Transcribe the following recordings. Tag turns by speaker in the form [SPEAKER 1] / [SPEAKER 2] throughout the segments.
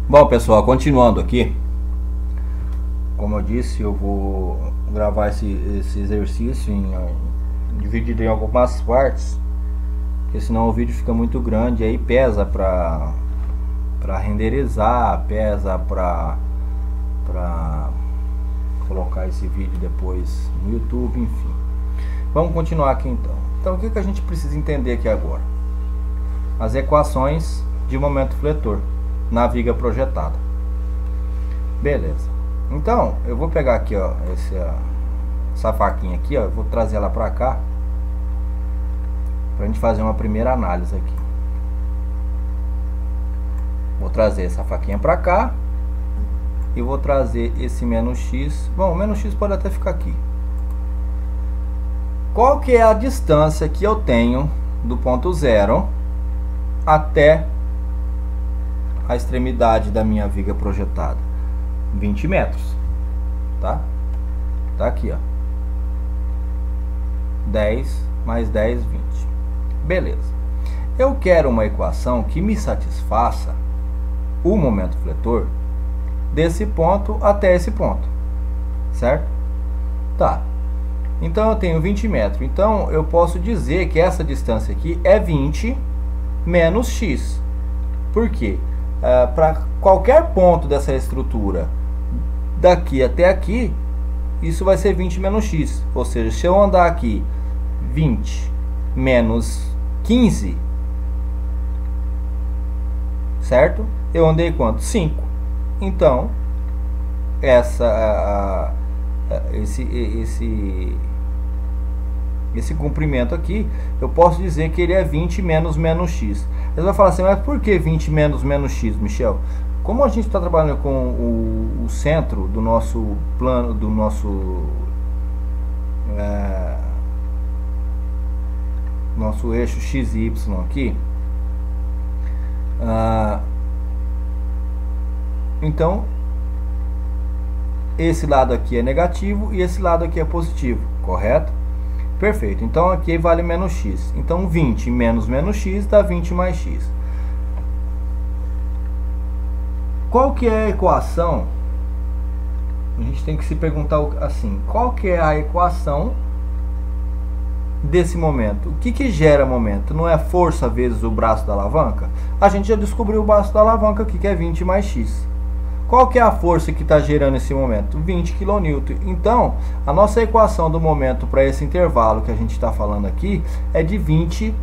[SPEAKER 1] Bom, pessoal, continuando aqui, como eu disse, eu vou gravar esse exercício dividido em algumas partes, porque senão o vídeo fica muito grande, aí pesa para renderizar, pesa para colocar esse vídeo depois no YouTube, enfim. Vamos continuar aqui então. Então, o que a gente precisa entender aqui agora? As equações de momento fletor na viga projetada. Beleza. Então, eu vou pegar aqui, ó, essa faquinha aqui, ó, eu vou trazer ela para cá pra gente fazer uma primeira análise aqui. Vou trazer essa faquinha para cá e vou trazer esse menos x. Bom, o menos x pode até ficar aqui. Qual que é a distância que eu tenho do ponto zero até a extremidade da minha viga projetada? 20 metros, tá? Tá aqui, ó. 10 mais 10, 20. Beleza. Eu quero uma equação que me satisfaça o momento fletor desse ponto até esse ponto, certo? Tá. Então eu tenho 20 metros. Então eu posso dizer que essa distância aqui é 20 menos x. Por quê? Para qualquer ponto dessa estrutura, daqui até aqui, isso vai ser 20 menos x. Ou seja, se eu andar aqui 20 menos 15, certo? Eu andei quanto? 5. Então, esse comprimento aqui, eu posso dizer que ele é 20 menos x. Você vai falar assim, mas por que 20 menos x, Michel? Como a gente está trabalhando com o centro do nosso plano, do nosso eixo x e y aqui, então esse lado aqui é negativo e esse lado aqui é positivo, correto? Perfeito, então aqui vale menos x. Então 20 menos x dá 20 mais x. Qual que é a equação? A gente tem que se perguntar assim, qual que é a equação desse momento? O que gera momento? Não é força vezes o braço da alavanca? A gente já descobriu o braço da alavanca aqui, que é 20 mais x. Qual que é a força que está gerando esse momento? 20 kN. Então, a nossa equação do momento para esse intervalo que a gente está falando aqui é de 20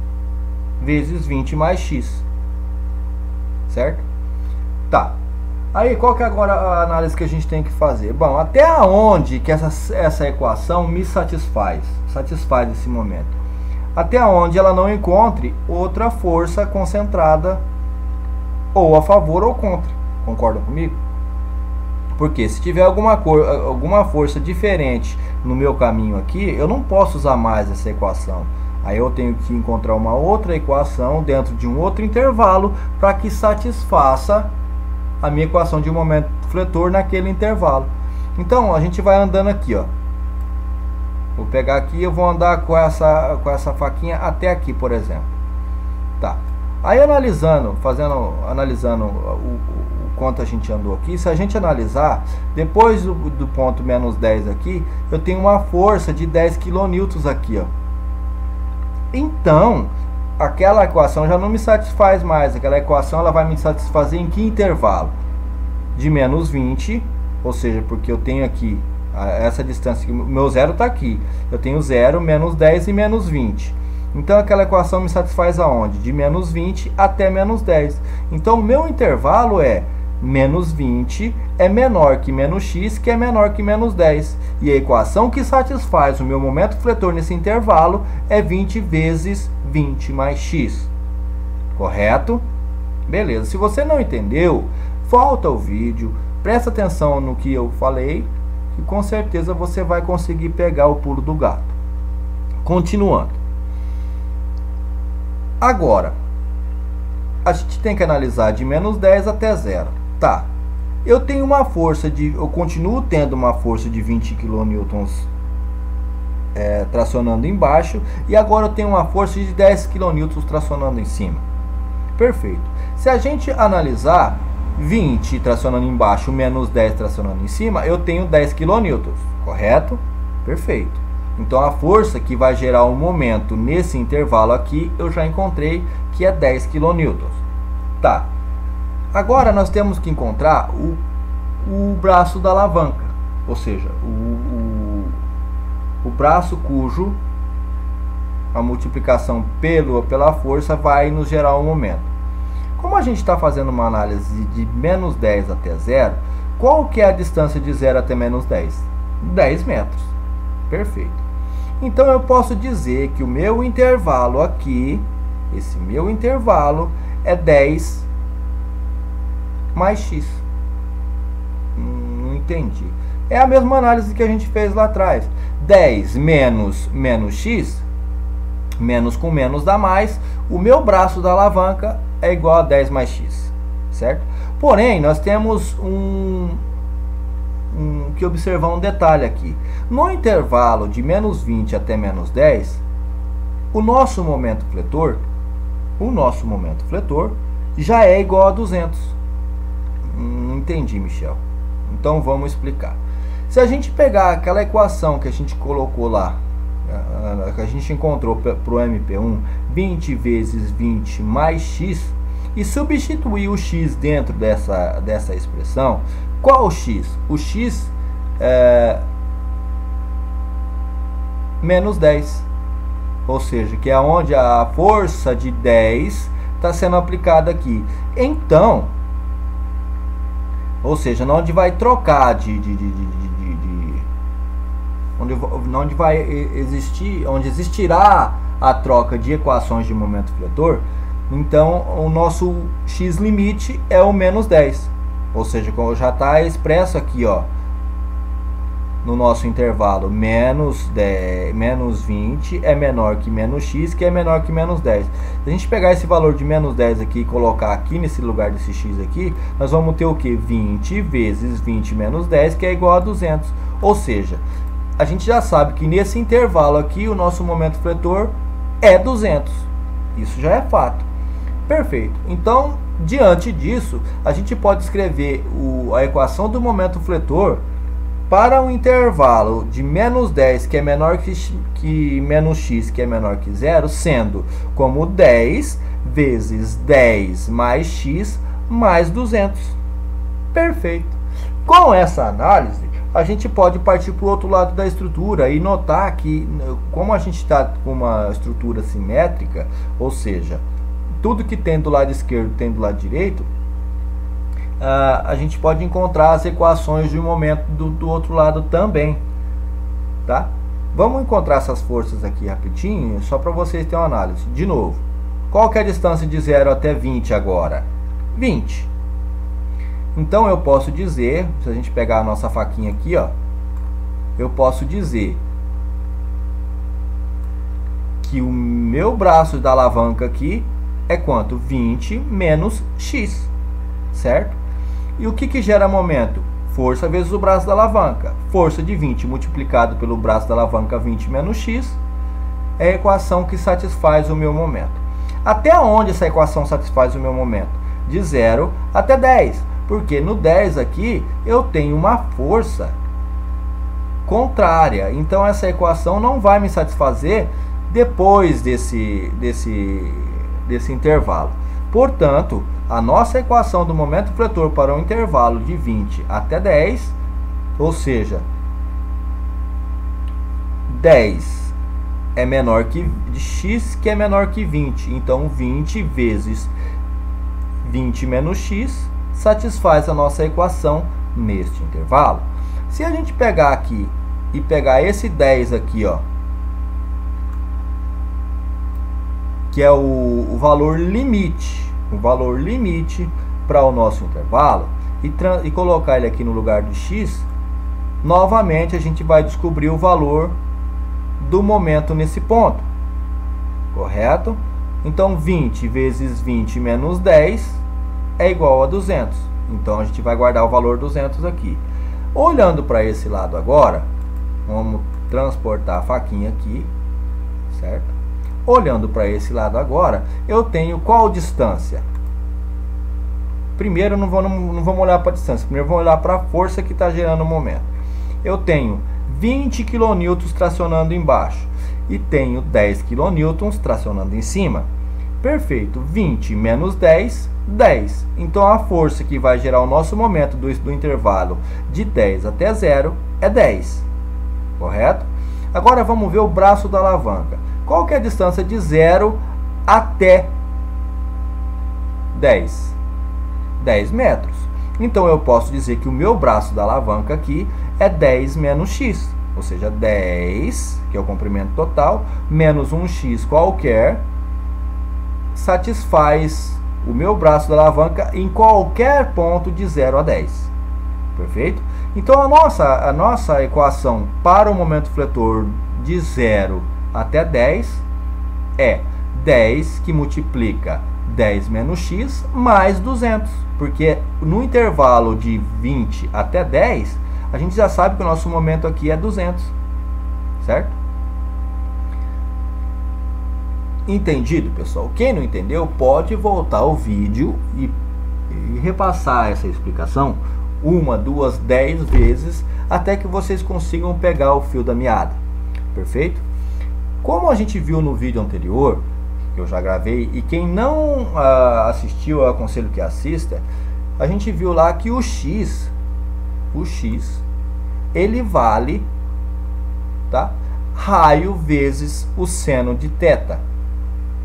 [SPEAKER 1] vezes 20 mais x. Certo? Tá. Aí, qual que é agora a análise que a gente tem que fazer? Bom, até onde que essa equação me satisfaz esse momento? Até onde ela não encontre outra força concentrada ou a favor ou contra. Concordam comigo? Porque se tiver alguma força diferente no meu caminho aqui, eu não posso usar mais essa equação. Aí eu tenho que encontrar uma outra equação dentro de um outro intervalo para que satisfaça a minha equação de momento fletor naquele intervalo. Então a gente vai andando aqui, ó. Vou pegar aqui, eu vou andar com essa faquinha até aqui, por exemplo. Tá. Aí analisando o quanto a gente andou aqui, se a gente analisar, depois do ponto menos 10 aqui, eu tenho uma força de 10 kN aqui, ó. Então, aquela equação já não me satisfaz mais. Aquela equação ela vai me satisfazer em que intervalo? De menos 20, ou seja, porque eu tenho aqui essa distância, o meu zero está aqui. Eu tenho 0, menos 10 e menos 20. Então aquela equação me satisfaz aonde? De menos 20 até menos 10. Então o meu intervalo é menos 20 é menor que menos x, que é menor que menos 10. E a equação que satisfaz o meu momento fletor nesse intervalo é 20 vezes 20 mais x. Correto? Beleza. Se você não entendeu, volta ao vídeo, presta atenção no que eu falei, e com certeza você vai conseguir pegar o pulo do gato. Continuando. Agora, a gente tem que analisar de menos 10 até 0. Tá. Eu tenho uma força eu continuo tendo uma força de 20 kN tracionando embaixo, e agora eu tenho uma força de 10 kN tracionando em cima. Perfeito. Se a gente analisar 20 tracionando embaixo, menos 10 tracionando em cima, eu tenho 10 kN, correto? Perfeito. Então a força que vai gerar o momento nesse intervalo aqui, eu já encontrei que é 10 kN. Tá. Agora nós temos que encontrar o braço da alavanca, ou seja, o braço cujo a multiplicação pela força vai nos gerar um momento. Como a gente está fazendo uma análise de menos 10 até 0, qual que é a distância de 0 até menos 10? 10 metros. Perfeito. Então eu posso dizer que o meu intervalo aqui, esse meu intervalo, é 10 mais x. Não entendi. É a mesma análise que a gente fez lá atrás. 10 menos x, menos com menos dá mais. O meu braço da alavanca é igual a 10 mais x, certo? Porém, nós temos que observar um detalhe aqui. No intervalo de menos 20 até menos 10, o nosso momento fletor já é igual a 200. Não entendi, Michel. Então vamos explicar. Se a gente pegar aquela equação que a gente colocou lá, que a gente encontrou para o MP1, 20 vezes 20 mais x, e substituir o x dentro dessa expressão, qual o x? O x é menos 10, ou seja, que é onde a força de 10 está sendo aplicada aqui. Então, ou seja, onde vai trocar onde vai existir, onde existirá a troca de equações de momento fletor, então o nosso x limite é o menos 10, ou seja, como já está expresso aqui, ó, no nosso intervalo, menos 20 é menor que menos x, que é menor que menos 10. Se a gente pegar esse valor de menos 10 aqui e colocar aqui nesse lugar desse x aqui, nós vamos ter o que? 20 vezes 20 menos 10, que é igual a 200. Ou seja, a gente já sabe que nesse intervalo aqui, o nosso momento fletor é 200. Isso já é fato. Perfeito. Então, diante disso, a gente pode escrever a equação do momento fletor para um intervalo de menos 10, que é menor que menos x, que é menor que 0, sendo como 10 vezes 10 mais x mais 200. Perfeito. Com essa análise, a gente pode partir para o outro lado da estrutura e notar que, como a gente está com uma estrutura simétrica, ou seja, tudo que tem do lado esquerdo tem do lado direito, a gente pode encontrar as equações de um momento do outro lado também, tá? Vamos encontrar essas forças aqui rapidinho, só para vocês terem uma análise. De novo, qual que é a distância de 0 até 20 agora? 20. Então eu posso dizer, se a gente pegar a nossa faquinha aqui, ó, eu posso dizer que o meu braço da alavanca aqui é quanto? 20 menos x, certo? E o que gera momento? Força vezes o braço da alavanca. Força de 20 multiplicado pelo braço da alavanca 20 menos x é a equação que satisfaz o meu momento. Até onde essa equação satisfaz o meu momento? De 0 até 10. Porque no 10 aqui eu tenho uma força contrária. Então essa equação não vai me satisfazer depois desse intervalo. Portanto, a nossa equação do momento fletor para um intervalo de 20 até 10, ou seja, 10 é menor que de x, que é menor que 20. Então, 20 vezes 20 menos x satisfaz a nossa equação neste intervalo. Se a gente pegar aqui e pegar esse 10 aqui, ó, que é o valor limite, para o nosso intervalo, e colocar ele aqui no lugar de x, novamente a gente vai descobrir o valor do momento nesse ponto, correto? Então 20 vezes 20 menos 10 é igual a 200. Então a gente vai guardar o valor 200 aqui. Olhando para esse lado agora, vamos transportar a faquinha aqui, certo? Olhando para esse lado agora, eu tenho qual distância? Primeiro não vamos olhar para a distância, primeiro vamos olhar para a força que está gerando o momento. Eu tenho 20 kN tracionando embaixo e tenho 10 kN tracionando em cima. Perfeito, 20 menos 10, 10. Então a força que vai gerar o nosso momento do intervalo de 10 até 0 é 10, correto? Agora vamos ver o braço da alavanca. Qual que é a distância de 0 até 10? 10 metros. Então eu posso dizer que o meu braço da alavanca aqui é 10 menos x, ou seja, 10, que é o comprimento total, menos um x qualquer, satisfaz o meu braço da alavanca em qualquer ponto de 0 a 10. Perfeito? Então a nossa equação para o momento fletor de 0 até 10 é 10 que multiplica 10 menos x mais 200, porque no intervalo de 20 até 10, a gente já sabe que o nosso momento aqui é 200, certo? Entendido, pessoal? Quem não entendeu, pode voltar ao vídeo e repassar essa explicação 1, 2, 10 vezes, até que vocês consigam pegar o fio da meada. Perfeito? Como a gente viu no vídeo anterior, que eu já gravei, e quem não assistiu, eu aconselho que assista, a gente viu lá que o x, ele vale, tá, raio vezes o seno de θ,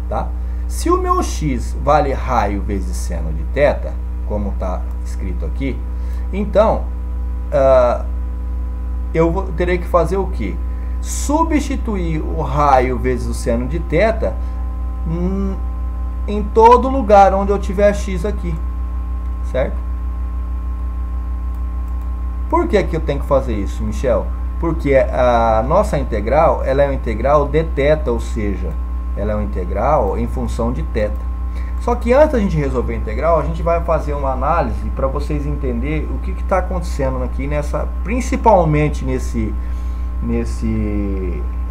[SPEAKER 1] tá? Se o meu x vale raio vezes seno de θ, como está escrito aqui, então eu terei que fazer o que? Substituir o raio vezes o seno de θ em todo lugar onde eu tiver x aqui, certo? Por que que eu tenho que fazer isso, Michel? Porque a nossa integral, ela é uma integral de θ, ou seja, ela é uma integral em função de θ. Só que antes da gente resolver a integral, a gente vai fazer uma análise para vocês entenderem o que está acontecendo aqui, principalmente nesse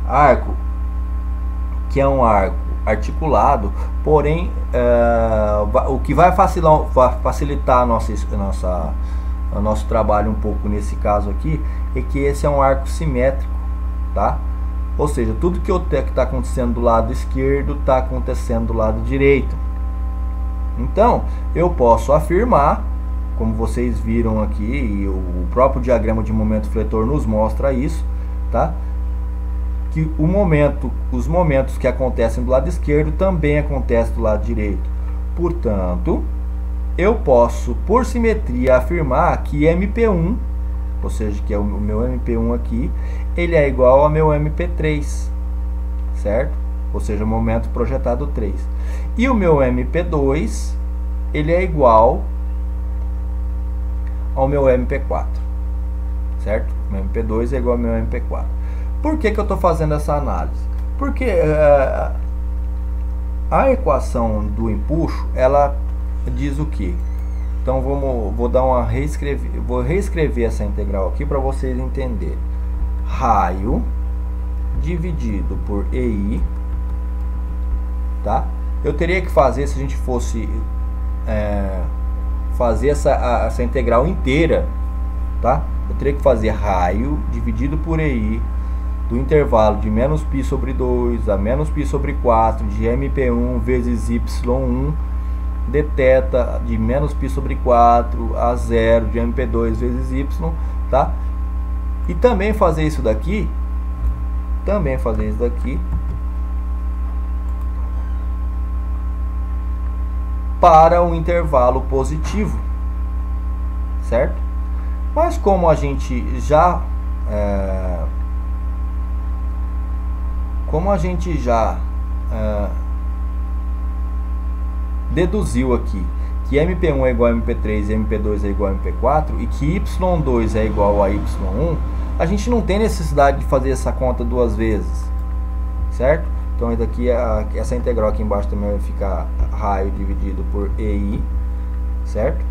[SPEAKER 1] arco, que é um arco articulado, porém o que vai facilitar o nosso trabalho um pouco nesse caso aqui é que esse é um arco simétrico, tá? Ou seja, tudo que está acontecendo do lado esquerdo está acontecendo do lado direito. Então eu posso afirmar, como vocês viram aqui, e o próprio diagrama de momento fletor nos mostra isso, tá? Que os momentos que acontecem do lado esquerdo também acontecem do lado direito. Portanto, eu posso, por simetria, afirmar que MP1, ou seja, que é o meu MP1 aqui, ele é igual ao meu MP3, certo? Ou seja, o momento projetado 3. E o meu MP2, ele é igual ao meu MP4, certo? O meu MP2 é igual ao meu MP4. Por que que eu estou fazendo essa análise? Porque a equação do empuxo, ela diz o que? Então vou reescrever essa integral aqui para vocês entenderem. Raio dividido por EI, tá? Eu teria que fazer, se a gente fosse fazer essa integral inteira, tá? Eu teria que fazer raio dividido por EI do intervalo de menos π sobre 2 a menos π sobre 4 de MP1 vezes Y1 de θ de menos π sobre 4 a 0 de MP2 vezes Y, tá? E também fazer isso daqui, para o intervalo positivo, certo? Mas como a gente já deduziu aqui que MP1 é igual a MP3 e MP2 é igual a MP4 e que Y2 é igual a Y1, a gente não tem necessidade de fazer essa conta duas vezes, certo? Então isso aqui, essa integral aqui embaixo também vai ficar raio dividido por EI, certo?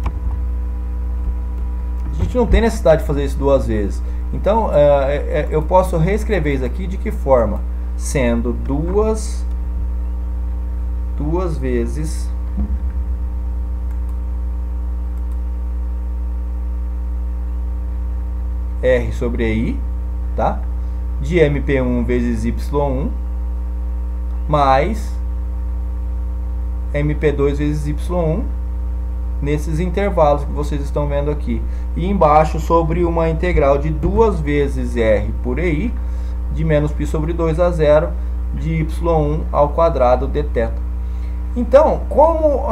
[SPEAKER 1] A gente não tem necessidade de fazer isso duas vezes. Então eu posso reescrever isso aqui de que forma? Sendo duas R sobre I, tá? De MP1 vezes Y1 mais MP2 vezes Y1 nesses intervalos que vocês estão vendo aqui. E embaixo sobre uma integral de 2 vezes R por EI de menos π sobre 2 a 0 de Y1 ao quadrado de θ. Então, como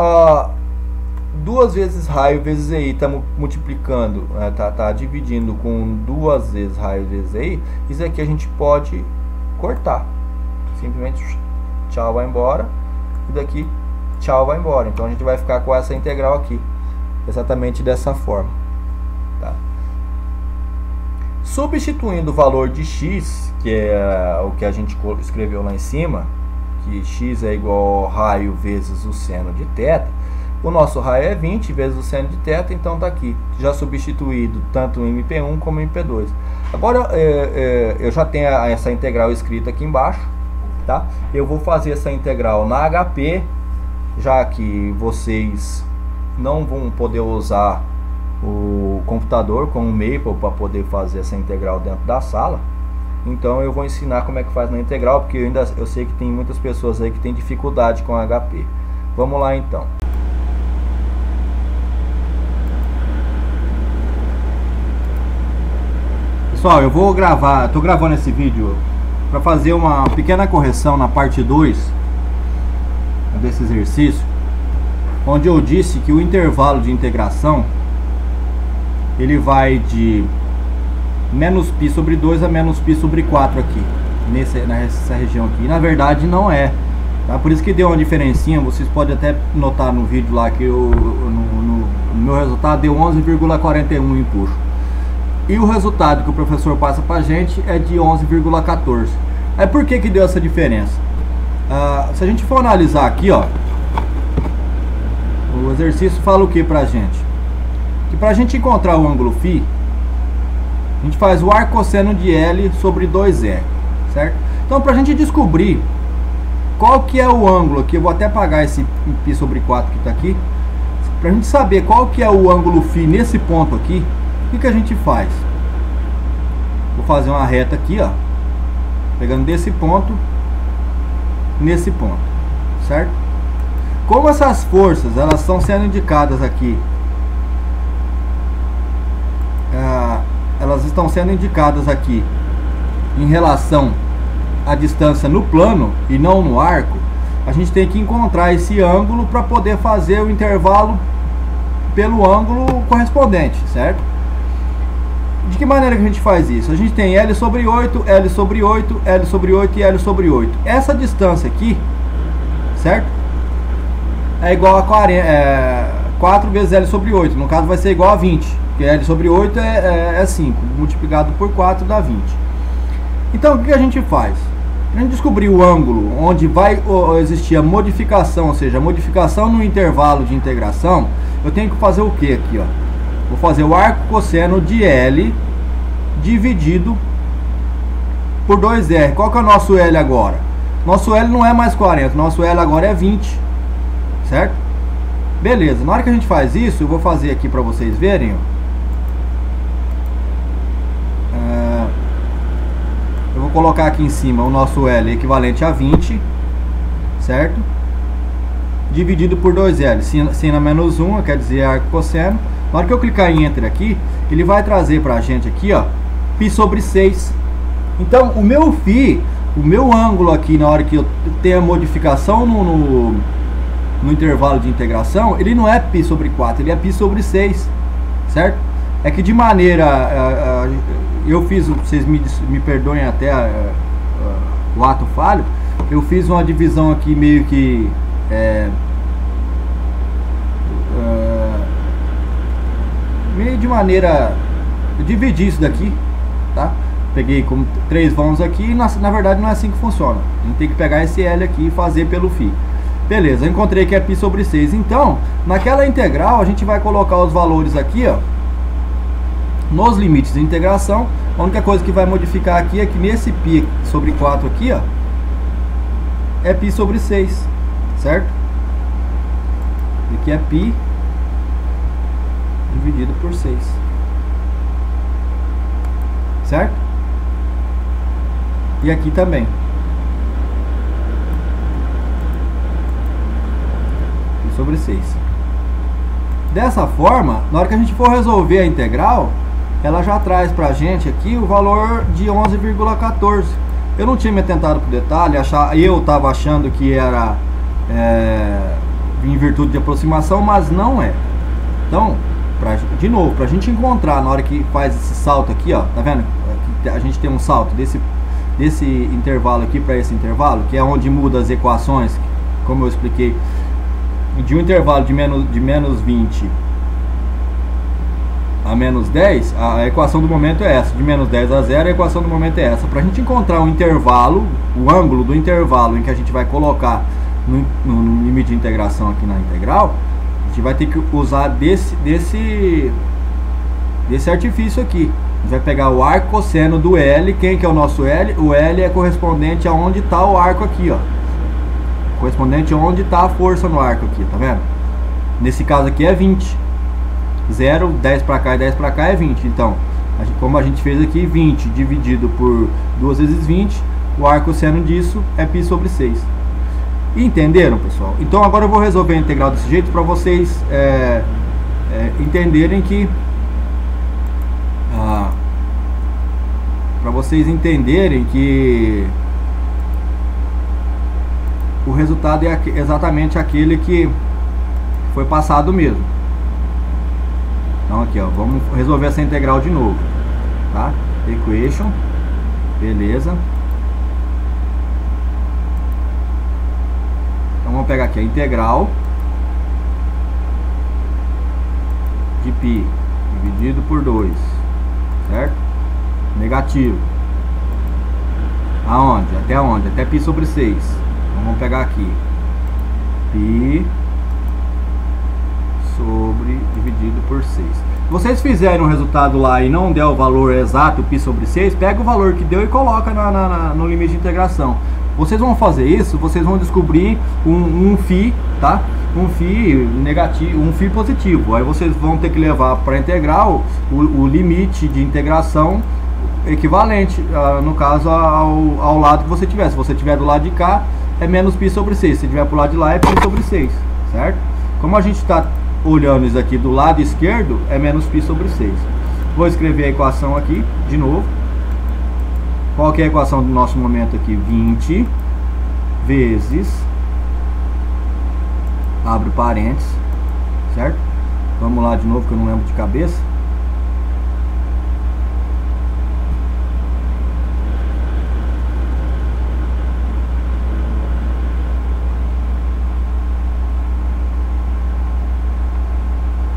[SPEAKER 1] 2 vezes raio vezes EI está multiplicando, está dividindo com 2 vezes raio vezes EI, isso aqui a gente pode cortar. Simplesmente tchau, vai embora. E daqui tchau, vai embora. Então a gente vai ficar com essa integral aqui, exatamente dessa forma, tá? Substituindo o valor de x, que é o que a gente escreveu lá em cima, que x é igual ao raio vezes o seno de θ, o nosso raio é 20 vezes o seno de θ, então está aqui, já substituído tanto em MP1 como em MP2. Agora eu já tenho essa integral escrita aqui embaixo, tá? Eu vou fazer essa integral na HP, já que vocês não vão poder usar o computador com o Maple para poder fazer essa integral dentro da sala. Então eu vou ensinar como é que faz na integral, porque eu sei que tem muitas pessoas aí que tem dificuldade com HP. Vamos lá então. Pessoal, eu vou gravar, estou gravando esse vídeo para fazer uma pequena correção na parte 2 desse exercício, onde eu disse que o intervalo de integração ele vai de menos π sobre 2 a menos π sobre 4 aqui, nessa região aqui. E, na verdade não é, tá? Por isso que deu uma diferencinha. Vocês podem até notar no vídeo lá que no meu resultado deu 11,41 empuxo. E o resultado que o professor passa pra gente é de 11,14. Aí por que deu essa diferença? Se a gente for analisar aqui, ó, o exercício fala o que pra gente? Que pra gente encontrar o ângulo φ, a gente faz o arcosseno de L sobre 2R, certo? Então pra gente descobrir qual que é o ângulo aqui, eu vou até apagar esse π sobre 4 que tá aqui. Pra gente saber qual que é o ângulo φ nesse ponto aqui, o que a gente faz? Vou fazer uma reta aqui, ó, pegando desse ponto nesse ponto, certo? Como essas forças elas estão sendo indicadas aqui, elas estão sendo indicadas aqui em relação à distância no plano e não no arco, a gente tem que encontrar esse ângulo para poder fazer o intervalo pelo ângulo correspondente, certo? De que maneira que a gente faz isso? A gente tem L sobre 8, L sobre 8, L sobre 8 e L sobre 8. Essa distância aqui, certo? É igual a 4 vezes L sobre 8. No caso vai ser igual a 20. Porque L sobre 8 é 5. Multiplicado por 4 dá 20. Então o que a gente faz? Para a gente descobrir o ângulo onde vai existir a modificação, ou seja, a modificação no intervalo de integração, eu tenho que fazer o que aqui, ó? Vou fazer o arco cosseno de L dividido por 2R. Qual que é o nosso L agora? Nosso L não é mais 40, nosso L agora é 20, certo? Beleza, na hora que a gente faz isso, eu vou fazer aqui para vocês verem, ó. Eu vou colocar aqui em cima o nosso L equivalente a 20, certo? Dividido por 2L, sino menos 1, quer dizer arco cosseno. Na hora que eu clicar em Enter aqui, ele vai trazer pra gente aqui, ó, π sobre 6. Então, o meu φ, o meu ângulo aqui, na hora que eu tenho a modificação no intervalo de integração, ele não é π sobre 4, ele é π sobre 6, certo? É que de maneira, eu fiz, vocês me perdoem até o ato falho, eu fiz uma divisão aqui meio que... meio de maneira, eu dividi isso daqui, tá? Peguei como 3 vãos aqui e na verdade não é assim que funciona. A gente tem que pegar esse L aqui e fazer pelo φ. Beleza, eu encontrei que é π sobre 6. Então, naquela integral a gente vai colocar os valores aqui, ó, nos limites de integração. A única coisa que vai modificar aqui é que nesse π sobre 4 aqui, ó, é π sobre 6, certo? Aqui é π dividido por 6. certo? E aqui também. Pi sobre 6. Dessa forma, na hora que a gente for resolver a integral, ela já traz pra gente aqui o valor de 11,14. Eu não tinha me atentado pro detalhe, eu estava achando que era em virtude de aproximação, mas não é. Então, de novo, para a gente encontrar na hora que faz esse salto aqui, ó, tá vendo? Aqui a gente tem um salto desse intervalo aqui para esse intervalo, que é onde muda as equações, como eu expliquei, de um intervalo de menos 20 a menos 10, a equação do momento é essa, de menos 10 a 0, a equação do momento é essa. Para a gente encontrar um intervalo, o ângulo do intervalo em que a gente vai colocar no limite de integração aqui na integral, a gente vai ter que usar desse artifício aqui. A gente vai pegar o arco cosseno do L. Quem que é o nosso L? O L é correspondente a onde está o arco aqui, ó. Correspondente a onde está a força no arco aqui, tá vendo? Nesse caso aqui é 20. 0, 10 para cá e 10 para cá é 20. Então, como a gente fez aqui, 20 dividido por 2 vezes 20, o arco cosseno disso é π sobre 6. Entenderam, pessoal? Então agora eu vou resolver a integral desse jeito para vocês entenderem que o resultado é exatamente aquele que foi passado mesmo. Então aqui, ó, vamos resolver essa integral de novo, tá? Equation, beleza. Então vamos pegar aqui a integral de π dividido por 2, certo? Negativo. Aonde? Até onde? Até π sobre 6. Então vamos pegar aqui π sobre dividido por 6. Se vocês fizerem um resultado lá e não der o valor exato, π sobre 6, pega o valor que deu e coloca no limite de integração. Vocês vão fazer isso, vocês vão descobrir um φ, tá? Um φ negativo, um φ positivo. Aí vocês vão ter que levar para a integral o limite de integração equivalente, no caso, ao lado que você tiver. Se você tiver do lado de cá, é menos π sobre 6. Se tiver pro lado de lá, é π sobre 6, certo? Como a gente está olhando isso aqui do lado esquerdo, é menos π sobre 6. Vou escrever a equação aqui, de novo. Qual que é a equação do nosso momento aqui? 20 vezes, abre parênteses, certo? Vamos lá de novo, que eu não lembro de cabeça.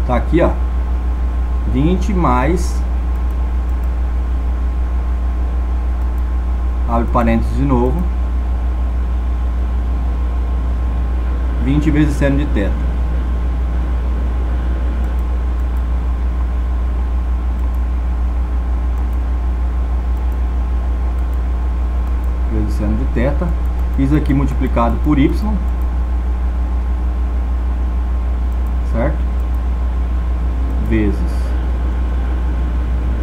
[SPEAKER 1] Tá aqui, ó, 20 mais, abre parênteses de novo, 20 vezes seno de θ. Vezes seno de θ. Isso aqui multiplicado por y, certo? Vezes,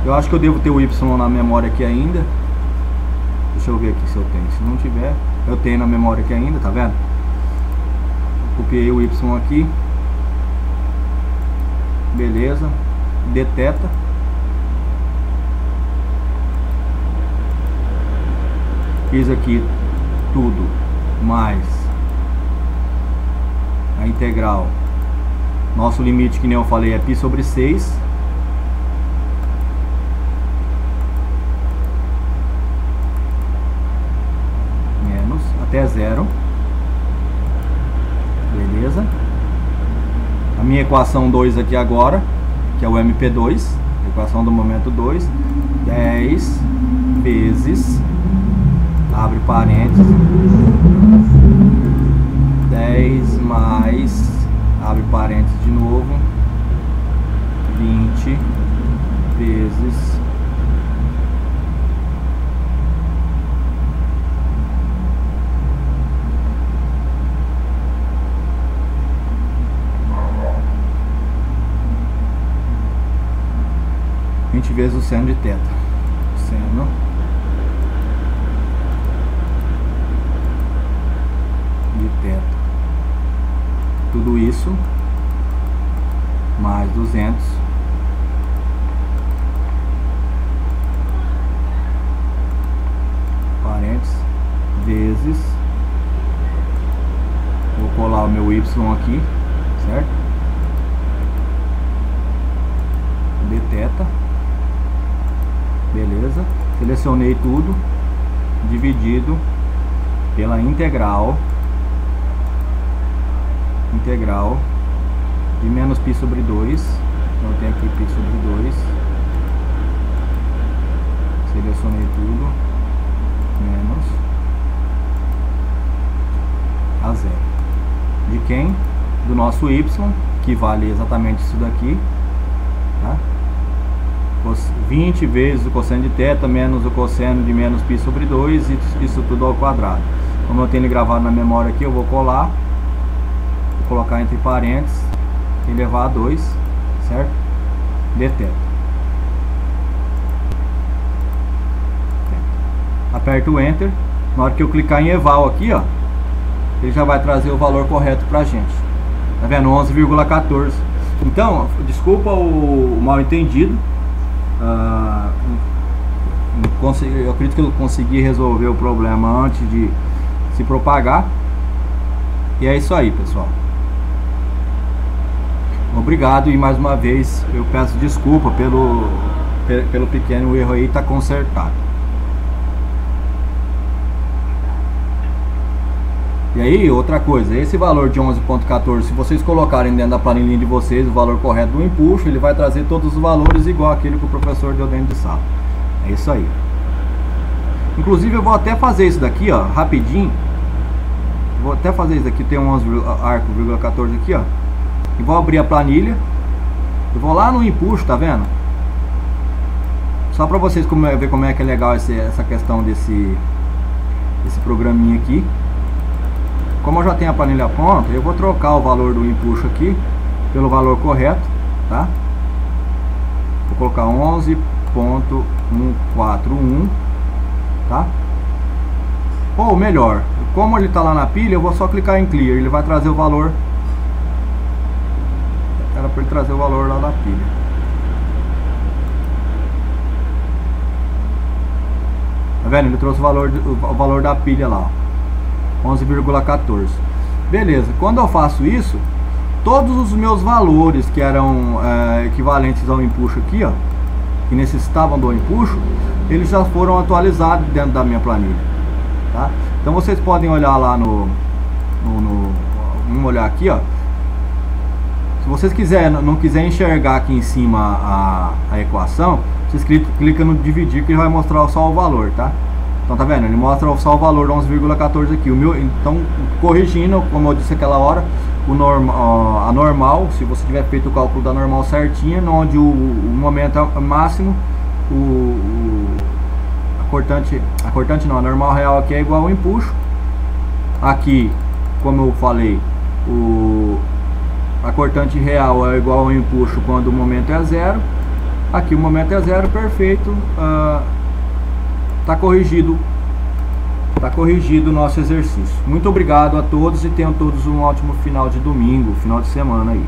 [SPEAKER 1] eu acho que eu devo ter o y na memória aqui ainda. Deixa eu ver aqui se eu tenho. Se não tiver, eu tenho na memória aqui ainda, tá vendo? Copiei o y aqui, beleza, dθ, fiz aqui tudo mais a integral. Nosso limite, que nem eu falei, é π sobre 6. Menos, até 0. Beleza. A minha equação 2 aqui agora, que é o MP2, equação do momento 2. 10 vezes, abre parênteses, 10 mais, abre parênteses de novo, 20 vezes vezes o seno de θ, cosseno de θ. Tudo isso mais 200 parênteses vezes, vou colar o meu y aqui, certo? Dθ, beleza, selecionei tudo, dividido pela integral de menos π sobre 2, então eu tenho aqui π sobre 2, selecionei tudo, menos a zero, de quem? Do nosso y, que vale exatamente isso daqui, tá? 20 vezes o cosseno de θ menos o cosseno de menos π sobre 2, e isso tudo ao quadrado. Como eu tenho ele gravado na memória aqui, eu vou colar, vou colocar entre parênteses, elevar a 2, certo? Dθ. Aperto o Enter. Na hora que eu clicar em eval aqui, ó, ele já vai trazer o valor correto pra gente. Tá vendo? 11,14. Então, desculpa o mal entendido. Eu acredito que eu consegui resolver o problema antes de se propagar. E é isso aí, pessoal. Obrigado, e mais uma vez eu peço desculpa pelo pequeno erro aí, tá consertado. E aí, outra coisa, esse valor de 11,14, se vocês colocarem dentro da planilha de vocês o valor correto do empuxo, ele vai trazer todos os valores igual aquele que o professor deu dentro de sala. É isso aí. Inclusive eu vou até fazer isso daqui, ó, rapidinho. Vou até fazer isso daqui, tem um 11,14 aqui, ó. E vou abrir a planilha. Eu vou lá no empuxo, tá vendo? Só para vocês ver como é que é legal essa questão desse programinha aqui. Como eu já tenho a planilha pronta, eu vou trocar o valor do empuxo aqui pelo valor correto, tá? Vou colocar 11.141, tá? Ou melhor, como ele está lá na pilha, eu vou só clicar em Clear, ele vai trazer o valor. Era para ele trazer o valor lá da pilha. Tá vendo? Ele trouxe o valor da pilha lá, ó. 11,14. Beleza, quando eu faço isso, todos os meus valores que eram equivalentes ao empuxo aqui, ó, que necessitavam do empuxo, eles já foram atualizados dentro da minha planilha, tá? Então vocês podem olhar lá vamos olhar aqui, ó. Se vocês não quiserem enxergar aqui em cima a equação, vocês clicam no dividir, que ele vai mostrar só o valor, tá? Então tá vendo? Ele mostra só o valor de 11,14 aqui. Então, corrigindo, como eu disse aquela hora, a normal, se você tiver feito o cálculo da normal certinha, onde o momento é máximo, a normal real aqui é igual ao empuxo. Aqui, como eu falei, a cortante real é igual ao empuxo quando o momento é zero. Aqui o momento é zero, perfeito. Tá corrigido o nosso exercício. Muito obrigado a todos e tenham todos um ótimo final de domingo, final de semana aí.